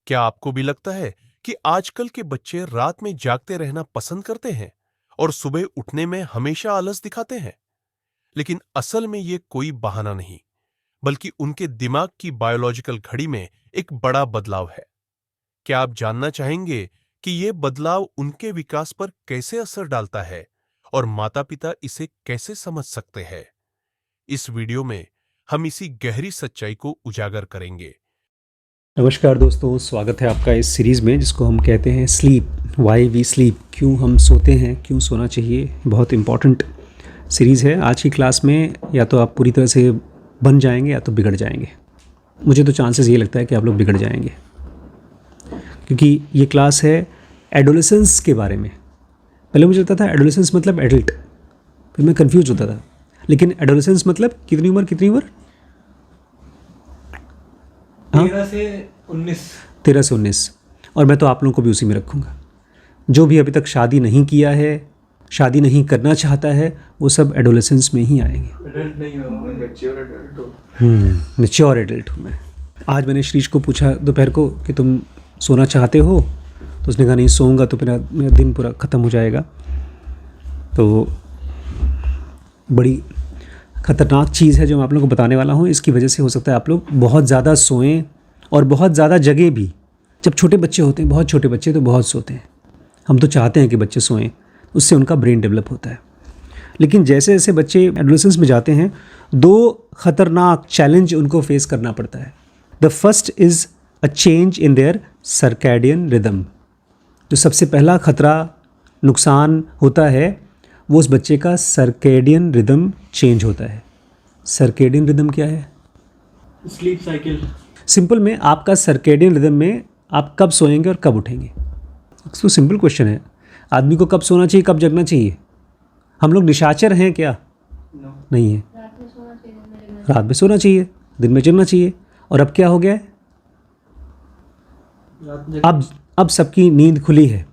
क्या आपको भी लगता है कि आजकल के बच्चे रात में जागते रहना पसंद करते हैं और सुबह उठने में हमेशा आलस दिखाते हैं? लेकिन असल में ये कोई बहाना नहीं, बल्कि उनके दिमाग की बायोलॉजिकल घड़ी में एक बड़ा बदलाव है। क्या आप जानना चाहेंगे कि ये बदलाव उनके विकास पर कैसे असर डालता है और माता-पिता इसे कैसे समझ सकते हैं? इस वीडियो में हम इसी गहरी सच्चाई को उजागर करेंगे। नमस्कार दोस्तों, स्वागत है आपका इस सीरीज़ में जिसको हम कहते हैं स्लीप, वाई वी स्लीप, क्यों हम सोते हैं, क्यों सोना चाहिए। बहुत इम्पॉर्टेंट सीरीज़ है। आज की क्लास में या तो आप पूरी तरह से बन जाएंगे या तो बिगड़ जाएंगे। मुझे तो चांसेस ये लगता है कि आप लोग बिगड़ जाएंगे, क्योंकि ये क्लास है एडोलेसेंस के बारे में। पहले मुझे लगता था एडोलेसेंस मतलब एडल्ट, फिर मैं कंफ्यूज होता था। लेकिन एडोलेसेंस मतलब कितनी उम्र? 13 से 19। 13 से 19। और मैं तो आप लोगों को भी उसी में रखूँगा। जो भी अभी तक शादी नहीं किया है, शादी नहीं करना चाहता है, वो सब एडोलेसेंस में ही आएंगे। एडल्ट नहीं हो, मैच्योर एडल्ट हो। मैच्योर एडल्ट हूँ मैं। आज मैंने श्रीश को पूछा दोपहर को कि तुम सोना चाहते हो, तो उसने कहा नहीं, सोऊंगा तो मेरा दिन पूरा ख़त्म हो जाएगा। तो बड़ी ख़तरनाक चीज़ है जो मैं आप लोगों को बताने वाला हूँ। इसकी वजह से हो सकता है आप लोग बहुत ज़्यादा सोएं और बहुत ज़्यादा जगें भी। जब छोटे बच्चे होते हैं, बहुत छोटे बच्चे, तो बहुत सोते हैं। हम तो चाहते हैं कि बच्चे सोएं, उससे उनका ब्रेन डेवलप होता है। लेकिन जैसे जैसे बच्चे एडोलेसेंस में जाते हैं, दो ख़तरनाक चैलेंज उनको फेस करना पड़ता है। The first is a change in their circadian rhythm. जो सबसे पहला ख़तरा, नुकसान होता है, वो उस बच्चे का सर्कैडियन रिदम चेंज होता है। सर्कैडियन रिदम क्या है? Sleep cycle. सिंपल में आपका सर्कैडियन रिदम में आप कब सोएंगे और कब उठेंगे। तो सिंपल क्वेश्चन है। आदमी को कब सोना चाहिए, कब जगना चाहिए? हम लोग निशाचर हैं क्या? नहीं है। रात में सोना चाहिए, दिन में जगना चाहिए। और अब क्या हो गया है? अब सबकी नींद खुली है।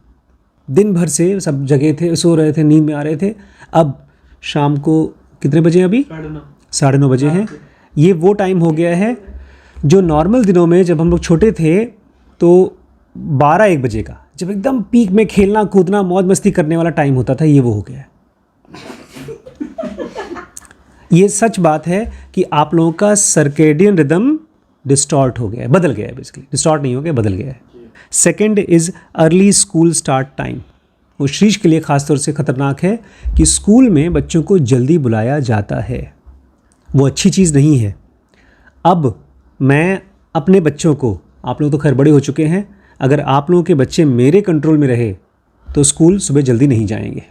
दिन भर से सब जगे थे, सो रहे थे, नींद में आ रहे थे। अब शाम को कितने बजे हैं? अभी 9:30 बजे हैं। ये वो टाइम हो गया है जो नॉर्मल दिनों में जब हम लोग छोटे थे तो 12-1 बजे का, जब एकदम पीक में खेलना कूदना मौज मस्ती करने वाला टाइम होता था, ये वो हो गया है। ये सच बात है कि आप लोगों का सर्कैडियन रिदम डिस्टॉर्ट हो गया है, बदल गया है। बेसिकली डिस्टॉर्ट नहीं हो गया, बदल गया है। Second is early school start time. वो श्रीश के लिए ख़ासतौर से ख़तरनाक है कि स्कूल में बच्चों को जल्दी बुलाया जाता है। वो अच्छी चीज़ नहीं है। अब मैं अपने बच्चों को, आप लोग तो खैर बड़े हो चुके हैं, अगर आप लोगों के बच्चे मेरे कंट्रोल में रहे तो स्कूल सुबह जल्दी नहीं जाएंगे,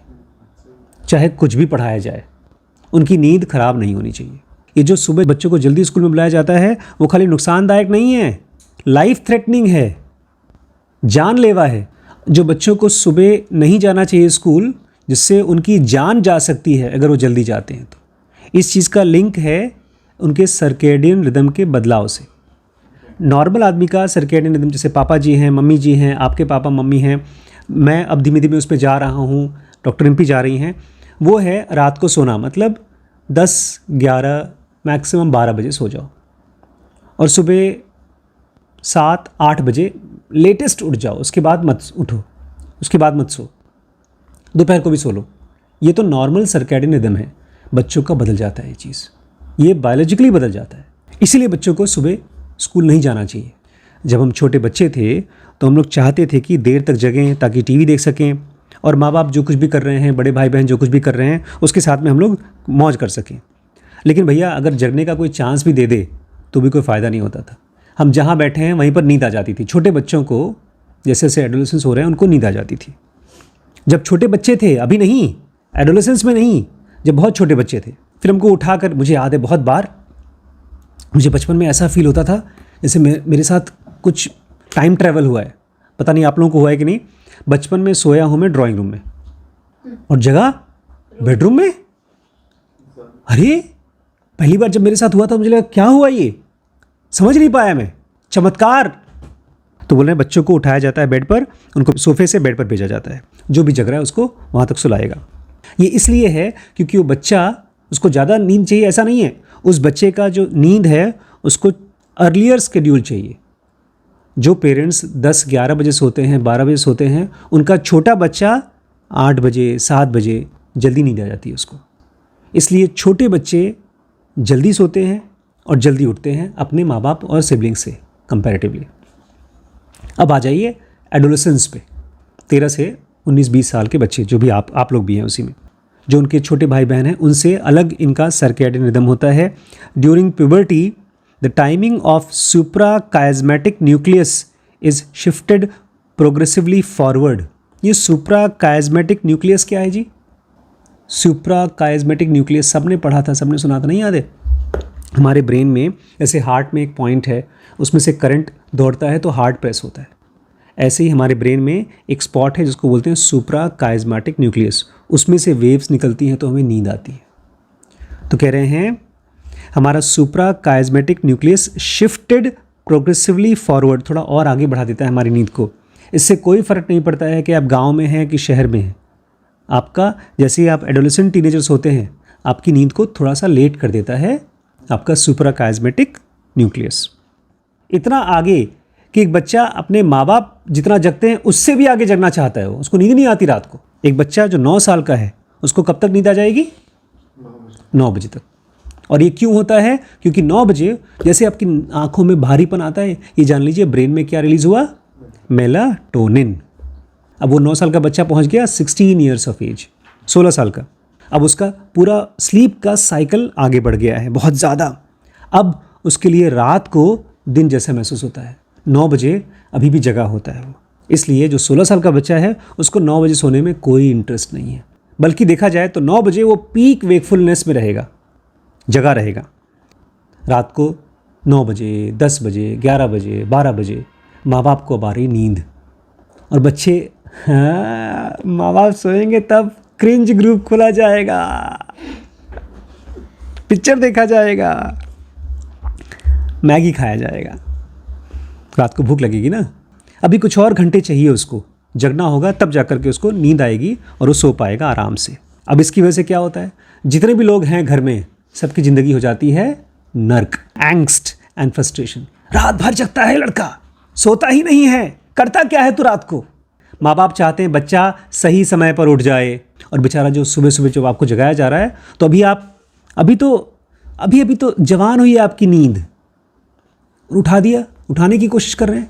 चाहे कुछ भी पढ़ाया जाए। उनकी नींद ख़राब नहीं होनी चाहिए। ये जो सुबह बच्चों को जल्दी स्कूल में बुलाया जाता है, वो खाली नुकसानदायक नहीं है, लाइफ थ्रेटनिंग है, जानलेवा है। जो बच्चों को सुबह नहीं जाना चाहिए स्कूल, जिससे उनकी जान जा सकती है अगर वो जल्दी जाते हैं, तो इस चीज़ का लिंक है उनके सर्कैडियन रिदम के बदलाव से। नॉर्मल आदमी का सर्कैडियन रिदम, जैसे पापा जी हैं, मम्मी जी हैं, आपके पापा मम्मी हैं, मैं अब धीमे धीमे उस पर जा रहा हूँ, डॉक्टर रिम्पी जा रही हैं, वो है रात को सोना। मतलब 10-11 मैक्सिमम 12 बजे सो जाओ और सुबह 7-8 बजे लेटेस्ट उठ जाओ। उसके बाद मत उठो, उसके बाद मत सो, दोपहर को भी सो लो। ये तो नॉर्मल सर्कैडियन रिदम है। बच्चों का बदल जाता है ये चीज़, ये बायोलॉजिकली बदल जाता है। इसीलिए बच्चों को सुबह स्कूल नहीं जाना चाहिए। जब हम छोटे बच्चे थे तो हम लोग चाहते थे कि देर तक जगें ताकि टीवी देख सकें, और माँ बाप जो कुछ भी कर रहे हैं, बड़े भाई बहन जो कुछ भी कर रहे हैं, उसके साथ में हम लोग मौज कर सकें। लेकिन भैया, अगर जगने का कोई चांस भी दे दे तो भी कोई फ़ायदा नहीं होता था। हम जहाँ बैठे हैं वहीं पर नींद आ जाती थी। छोटे बच्चों को जैसे जैसे एडोलेसेंस हो रहे हैं, उनको नींद आ जाती थी। जब छोटे बच्चे थे, अभी नहीं, एडोलेसेंस में नहीं, जब बहुत छोटे बच्चे थे, फिर हमको उठाकर, मुझे याद है बहुत बार, मुझे बचपन में ऐसा फील होता था जैसे मेरे साथ कुछ टाइम ट्रैवल हुआ है। पता नहीं आप लोगों को हुआ है कि नहीं। बचपन में सोया हूँ मैं ड्राइंग रूम में और जगह बेडरूम में। अरे पहली बार जब मेरे साथ हुआ था, मुझे लगा क्या हुआ, ये समझ नहीं पाया मैं, चमत्कार। तो बोल रहे हैं बच्चों को उठाया जाता है बेड पर, उनको सोफे से बेड पर भेजा जाता है, जो भी जग रहा है उसको वहाँ तक सुलाएगा। ये इसलिए है क्योंकि वो बच्चा, उसको ज़्यादा नींद चाहिए ऐसा नहीं है। उस बच्चे का जो नींद है उसको अर्लियर स्केड्यूल चाहिए। जो पेरेंट्स 10-11 बजे सोते हैं, 12 बजे सोते हैं, उनका छोटा बच्चा 8 बजे 7 बजे जल्दी नींद आ जाती है उसको। इसलिए छोटे बच्चे जल्दी सोते हैं और जल्दी उठते हैं अपने माँ बाप और सिबलिंग से कंपैरेटिवली। अब आ जाइए एडोलेसेंस पे। 13 से 19-20 साल के बच्चे, जो भी आप लोग भी हैं उसी में, जो उनके छोटे भाई बहन हैं, उनसे अलग इनका सर्कैडियन रिदम होता है। During puberty the timing of suprachiasmatic nucleus is shifted progressively forward. ये सुप्राकाइज़मेटिक न्यूक्लियस क्या है जी? सुप्राकाइज़मेटिक न्यूक्लियस सबने पढ़ा था, सबने सुना था, नहीं याद है? हमारे ब्रेन में जैसे हार्ट में एक पॉइंट है, उसमें से करंट दौड़ता है तो हार्ट प्रेस होता है। ऐसे ही हमारे ब्रेन में एक स्पॉट है जिसको बोलते हैं सुप्राकाइज़मेटिक न्यूक्लियस, उसमें से वेव्स निकलती हैं तो हमें नींद आती है। तो कह रहे हैं हमारा सुप्राकाइज़मेटिक न्यूक्लियस शिफ्टेड प्रोग्रेसिवली फॉरवर्ड, थोड़ा और आगे बढ़ा देता है हमारी नींद को। इससे कोई फ़र्क नहीं पड़ता है कि आप गांव में हैं कि शहर में हैं। आपका जैसे ही आप एडोलेसेंट टीनेजर्स होते हैं, आपकी नींद को थोड़ा सा लेट कर देता है आपका सुप्राकाइज़मेटिक न्यूक्लियस। इतना आगे कि एक बच्चा अपने माँ बाप जितना जगते हैं उससे भी आगे जगना चाहता है, उसको नींद नहीं आती रात को। एक बच्चा जो 9 साल का है, उसको कब तक नींद आ जाएगी? 9 बजे तक। और ये क्यों होता है? क्योंकि 9 बजे जैसे आपकी आंखों में भारीपन आता है, ये जान लीजिए ब्रेन में क्या रिलीज़ हुआ? मेलाटोनिन। अब वो 9 साल का बच्चा पहुंच गया 16 ईयर्स ऑफ एज, 16 साल का। अब उसका पूरा स्लीप का साइकिल आगे बढ़ गया है बहुत ज़्यादा। अब उसके लिए रात को दिन जैसा महसूस होता है। 9 बजे अभी भी जगा होता है वो। इसलिए जो 16 साल का बच्चा है उसको 9 बजे सोने में कोई इंटरेस्ट नहीं है, बल्कि देखा जाए तो 9 बजे वो पीक वेकफुलनेस में रहेगा, जगा रहेगा। रात को 9 बजे, 10 बजे, 11 बजे, 12 बजे माँ बाप को अब आ रही नींद, और बच्चे हाँ माँ बाप सोएंगे तब क्रिंज ग्रुप खोला जाएगा, पिक्चर देखा जाएगा, मैगी खाया जाएगा। रात को भूख लगेगी ना, अभी कुछ और घंटे चाहिए उसको, जगना होगा तब जाकर के उसको नींद आएगी और वो सो पाएगा आराम से। अब इसकी वजह से क्या होता है? जितने भी लोग हैं घर में, सबकी ज़िंदगी हो जाती है नर्क, एंग्स्ट एंड फ्रस्ट्रेशन। रात भर जगता है लड़का, सोता ही नहीं है, करता क्या है तू रात को? माँ बाप चाहते हैं बच्चा सही समय पर उठ जाए, और बेचारा जो सुबह सुबह जब आपको जगाया जा रहा है, तो अभी तो जवान हुई है आपकी नींद, उठा दिया, उठाने की कोशिश कर रहे हैं।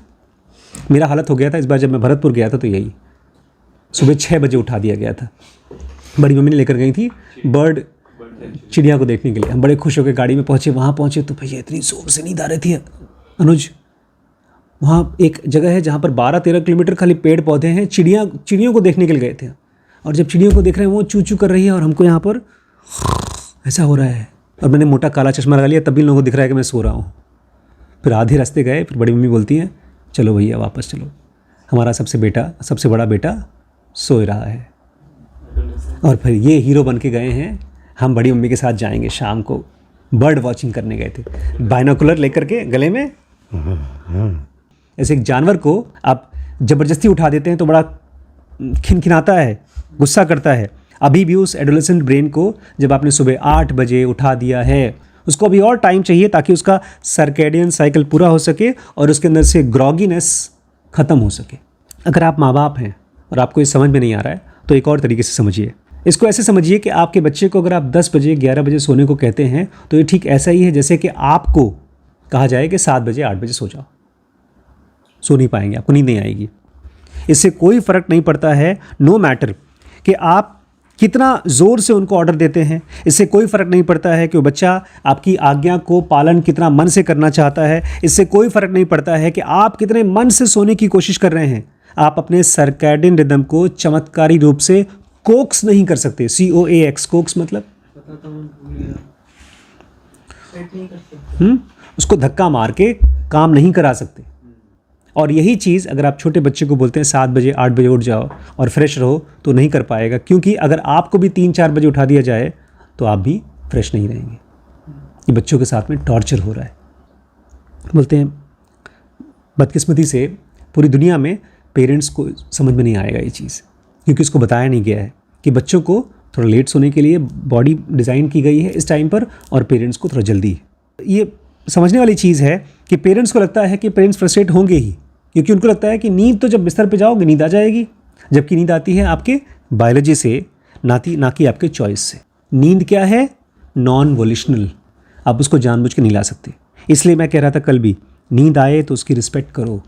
मेरा हालत हो गया था इस बार जब मैं भरतपुर गया था, तो यही सुबह 6 बजे उठा दिया गया था। बड़ी मम्मी ने लेकर गई थी बर्ड चिड़िया को देखने के लिए। हम बड़े खुश होकर गाड़ी में पहुँचे, वहाँ पहुँचे तो भैया इतनी जोर से नींद आ रही थी अनुज। वहाँ एक जगह है जहाँ पर 12-13 किलोमीटर खाली पेड़ पौधे हैं, चिड़ियों को देखने के लिए गए थे। और जब चिड़ियों को देख रहे हैं वो चू चू कर रही है और हमको यहाँ पर ऐसा हो रहा है, और मैंने मोटा काला चश्मा लगा लिया, तब भी लोगों को दिख रहा है कि मैं सो रहा हूँ। फिर आधे रास्ते गए, फिर बड़ी मम्मी बोलती हैं चलो भैया वापस चलो, हमारा सबसे बड़ा बेटा सो रहा है। और फिर ये हीरो बन के गए हैं, हम बड़ी मम्मी के साथ जाएंगे शाम को, बर्ड वॉचिंग करने गए थे, बाइनोकुलर लेकर के गले में। ऐसे एक जानवर को आप ज़बरदस्ती उठा देते हैं तो बड़ा खिनखिनाता है, गुस्सा करता है। अभी भी उस एडोलेसेंट ब्रेन को जब आपने सुबह 8 बजे उठा दिया है, उसको अभी और टाइम चाहिए ताकि उसका सर्कैडियन साइकिल पूरा हो सके और उसके अंदर से ग्रॉगीनेस ख़त्म हो सके। अगर आप माँ बाप हैं और आपको ये समझ में नहीं आ रहा है, तो एक और तरीके से समझिए इसको। ऐसे समझिए कि आपके बच्चे को अगर आप 10 बजे 11 बजे सोने को कहते हैं, तो ये ठीक ऐसा ही है जैसे कि आपको कहा जाए कि 7 बजे 8 बजे सो जाओ। सो नहीं पाएंगे, आपको नींद नहीं आएगी। इससे कोई फ़र्क नहीं पड़ता है, नो मैटर कि आप कितना ज़ोर से उनको ऑर्डर देते हैं। इससे कोई फ़र्क नहीं पड़ता है कि वो बच्चा आपकी आज्ञा को पालन कितना मन से करना चाहता है। इससे कोई फ़र्क नहीं पड़ता है कि आप कितने मन से सोने की कोशिश कर रहे हैं। आप अपने सर्कैडियन रिदम को चमत्कारी रूप से कोक्स नहीं कर सकते। COAX, कोक्स मतलब उसको धक्का मार के काम नहीं करा सकते। और यही चीज़ अगर आप छोटे बच्चे को बोलते हैं 7 बजे 8 बजे उठ जाओ और फ्रेश रहो, तो नहीं कर पाएगा, क्योंकि अगर आपको भी 3-4 बजे उठा दिया जाए तो आप भी फ्रेश नहीं रहेंगे। ये बच्चों के साथ में टॉर्चर हो रहा है। बोलते हैं बदकिस्मती से पूरी दुनिया में पेरेंट्स को समझ में नहीं आएगा ये चीज़, क्योंकि उसको बताया नहीं गया है कि बच्चों को थोड़ा लेट सोने के लिए बॉडी डिज़ाइन की गई है इस टाइम पर, और पेरेंट्स को थोड़ा जल्दी। ये समझने वाली चीज़ है कि पेरेंट्स को लगता है कि पेरेंट्स फ्रस्ट्रेट होंगे ही, क्योंकि उनको लगता है कि नींद तो जब बिस्तर पे जाओगे नींद आ जाएगी, जबकि नींद आती है आपके बायोलॉजी से, ना कि आपके चॉइस से। नींद क्या है? नॉन वोल्यूशनल, आप उसको जानबूझ के नहीं ला सकते। इसलिए मैं कह रहा था कल भी, नींद आए तो उसकी रिस्पेक्ट करो।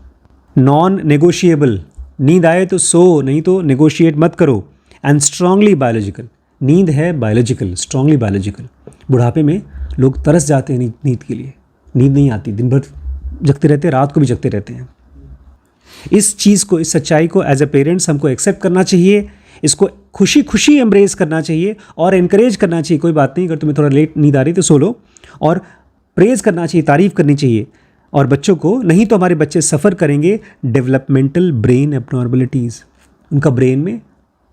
नॉन नेगोशिएबल, नींद आए तो सो, नहीं तो नेगोशिएट मत करो। एंड स्ट्रांगली बायोलॉजिकल, नींद है बायोलॉजिकल, स्ट्रांगली बायोलॉजिकल। बुढ़ापे में लोग तरस जाते हैं नींद के लिए, नींद नहीं आती, दिन भर जगते रहते हैं, रात को भी जगते रहते हैं। इस चीज़ को, इस सच्चाई को एज ए पेरेंट्स हमको एक्सेप्ट करना चाहिए, इसको खुशी खुशी एम्ब्रेस करना चाहिए और इनकरेज करना चाहिए। कोई बात नहीं, अगर तुम्हें थोड़ा लेट नींद आ रही तो सो लो, और प्रेज़ करना चाहिए, तारीफ़ करनी चाहिए। और बच्चों को, नहीं तो हमारे बच्चे सफ़र करेंगे डेवलपमेंटल ब्रेन एबनॉर्मलिटीज़, उनका ब्रेन में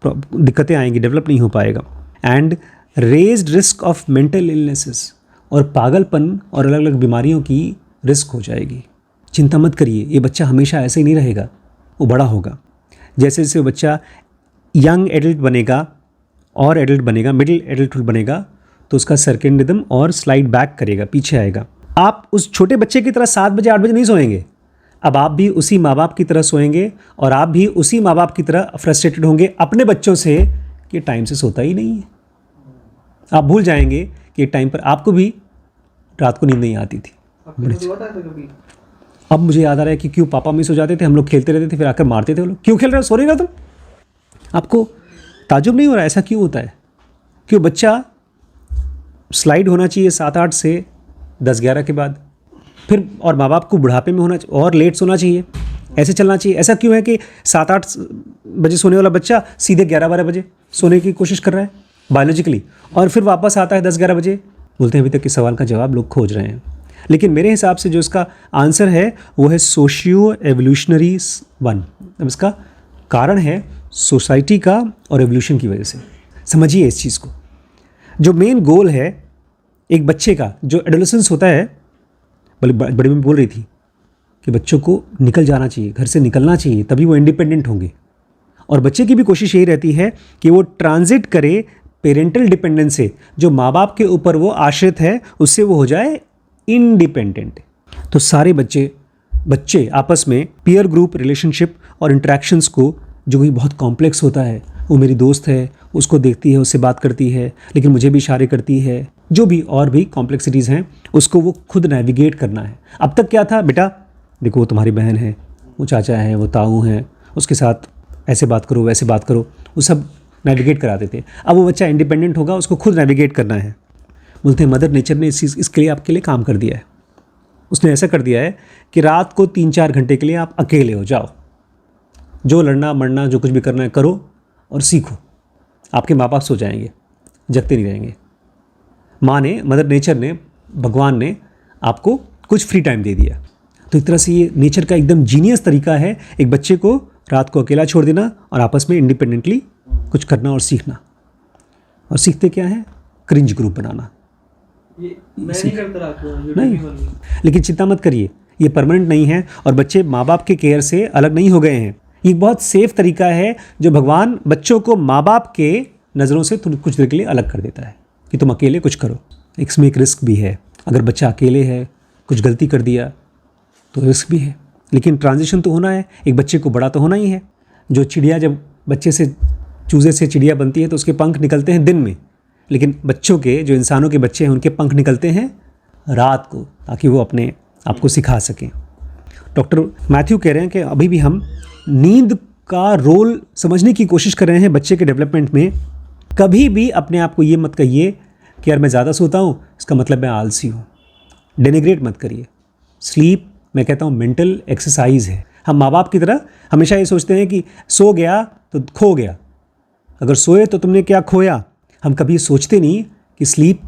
दिक्कतें आएंगी, डेवलप नहीं हो पाएगा। And raised risk of mental illnesses, और पागलपन और अलग अलग बीमारियों की रिस्क हो जाएगी। चिंता मत करिए, ये बच्चा हमेशा ऐसे ही नहीं रहेगा, वो बड़ा होगा। जैसे जैसे वो बच्चा यंग एडल्ट बनेगा और एडल्ट बनेगा, मिडिल एडल्टहुड बनेगा, तो उसका सर्केडियन रिदम और स्लाइड बैक करेगा, पीछे आएगा। आप उस छोटे बच्चे की तरह 7 बजे 8 बजे नहीं सोएंगे। अब आप भी उसी माँ बाप की तरह सोएंगे, और आप भी उसी माँ बाप की तरह फ्रस्ट्रेटेड होंगे अपने बच्चों से कि टाइम से सोता ही नहीं है। आप भूल जाएंगे कि टाइम पर आपको भी रात को नींद नहीं आती थी। अब मुझे याद आ रहा है कि क्यों पापा में सो जाते थे, हम लोग खेलते रहते थे, फिर आकर मारते थे वो लोग, क्यों खेल रहे हो, सो नहीं रहा तुम? आपको ताजुब नहीं हो रहा ऐसा क्यों होता है? क्यों बच्चा स्लाइड होना चाहिए 7-8 से 10-11 के बाद, फिर और माँ बाप को बुढ़ापे में होना और लेट सोना चाहिए, ऐसे चलना चाहिए। ऐसा क्यों है कि 7-8 बजे सोने वाला बच्चा सीधे 11-12 बजे सोने की कोशिश कर रहा है बायोलॉजिकली, और फिर वापस आता है 10-11 बजे? बोलते हैं अभी तक के सवाल का जवाब लोग खोज रहे हैं। लेकिन मेरे हिसाब से जो इसका आंसर है वो है सोशियो एवोल्यूशनरी 1। अब इसका कारण है सोसाइटी का और एवोल्यूशन की वजह से। समझिए इस चीज़ को, जो मेन गोल है एक बच्चे का, जो एडोलेसेंस होता है, बड़ी मम्मी बोल रही थी कि बच्चों को निकल जाना चाहिए, घर से निकलना चाहिए, तभी वो इंडिपेंडेंट होंगे। और बच्चे की भी कोशिश यही रहती है कि वो ट्रांजिट करे पेरेंटल डिपेंडेंस से, जो माँ बाप के ऊपर वो आश्रित है, उससे वो हो जाए इंडिपेंडेंट। तो सारे बच्चे आपस में पीयर ग्रुप रिलेशनशिप और इंटरेक्शंस को, जो कि बहुत कॉम्प्लेक्स होता है, वो मेरी दोस्त है, उसको देखती है, उससे बात करती है, लेकिन मुझे भी इशारे करती है, जो भी और भी कॉम्प्लेक्सिटीज़ हैं, उसको वो खुद नेविगेट करना है। अब तक क्या था, बेटा देखो वो तुम्हारी बहन है, वो चाचा है, वो ताऊ हैं, उसके साथ ऐसे बात करो, वैसे बात करो, वो सब नेविगेट कराते थे। अब वो बच्चा इंडिपेंडेंट होगा, उसको खुद नेविगेट करना है। बोलते हैं मदर नेचर ने इसके लिए आपके लिए काम कर दिया है। उसने ऐसा कर दिया है कि रात को 3-4 घंटे के लिए आप अकेले हो जाओ, जो लड़ना मरना जो कुछ भी करना है करो और सीखो। आपके माँ बाप सो जाएंगे, जगते नहीं रहेंगे। माँ ने, मदर नेचर ने, भगवान ने आपको कुछ फ्री टाइम दे दिया। तो एक तरह से ये नेचर का एकदम जीनियस तरीका है एक बच्चे को रात को अकेला छोड़ देना और आपस में इंडिपेंडेंटली कुछ करना और सीखना। और सीखते क्या है? क्रिंज ग्रुप बनाना। ये मैं नहीं करता रात को, नहीं, लेकिन चिंता मत करिए, ये परमानेंट नहीं है और बच्चे माँ बाप के केयर से अलग नहीं हो गए हैं। ये बहुत सेफ तरीका है जो भगवान बच्चों को माँ बाप के नज़रों से कुछ देर के लिए अलग कर देता है कि तुम अकेले कुछ करो। इसमें एक रिस्क भी है, अगर बच्चा अकेले है, कुछ गलती कर दिया तो रिस्क भी है, लेकिन ट्रांजिशन तो होना है, एक बच्चे को बड़ा तो होना ही है। जो चिड़िया जब बच्चे से, चूज़े से चिड़िया बनती है तो उसके पंख निकलते हैं दिन में, लेकिन बच्चों के, जो इंसानों के बच्चे हैं, उनके पंख निकलते हैं रात को, ताकि वो अपने आप को सिखा सकें। डॉक्टर मैथ्यू कह रहे हैं कि अभी भी हम नींद का रोल समझने की कोशिश कर रहे हैं बच्चे के डेवलपमेंट में। कभी भी अपने आप को ये मत कहिए कि यार मैं ज़्यादा सोता हूँ इसका मतलब मैं आलसी हूँ। डेनिग्रेट मत करिए। स्लीप, मैं कहता हूँ, मेंटल एक्सरसाइज है। हम माँ बाप की तरह हमेशा ये सोचते हैं कि सो गया तो खो गया, अगर सोए तो तुमने क्या खोया। हम कभी सोचते नहीं कि स्लीप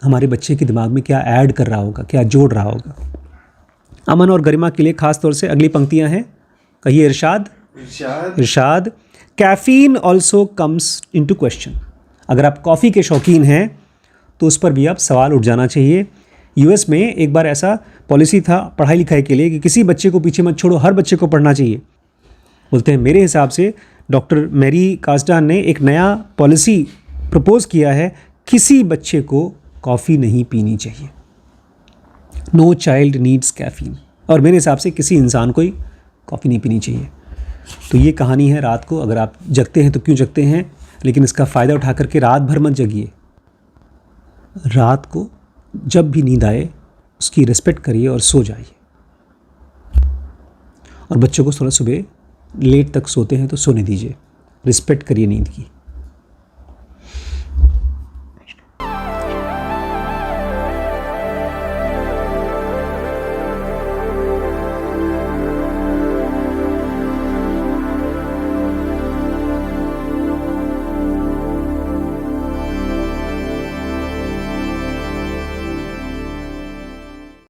हमारे बच्चे के दिमाग में क्या ऐड कर रहा होगा, क्या जोड़ रहा होगा। अमन और गरिमा के लिए खास तौर से अगली पंक्तियां हैं। कहिए इरशाद। इरशाद, caffeine also comes into question. अगर आप कॉफ़ी के शौकीन हैं तो उस पर भी आप सवाल उठ जाना चाहिए। यूएस में एक बार ऐसा पॉलिसी था पढ़ाई लिखाई के लिए कि किसी बच्चे को पीछे मत छोड़ो, हर बच्चे को पढ़ना चाहिए। बोलते हैं मेरे हिसाब से डॉक्टर मैरी कास्डान ने एक नया पॉलिसी प्रपोज किया है, किसी बच्चे को कॉफ़ी नहीं पीनी चाहिए। No child needs caffeine. और मेरे हिसाब से किसी इंसान को ही कॉफ़ी नहीं पीनी चाहिए। तो ये कहानी है रात को अगर आप जगते हैं तो क्यों जगते हैं, लेकिन इसका फ़ायदा उठा करके रात भर मत जगिए। रात को जब भी नींद आए उसकी रिस्पेक्ट करिए और सो जाइए। और बच्चों को थोड़ा सुबह लेट तक सोते हैं तो सोने दीजिए, रिस्पेक्ट करिए नींद की।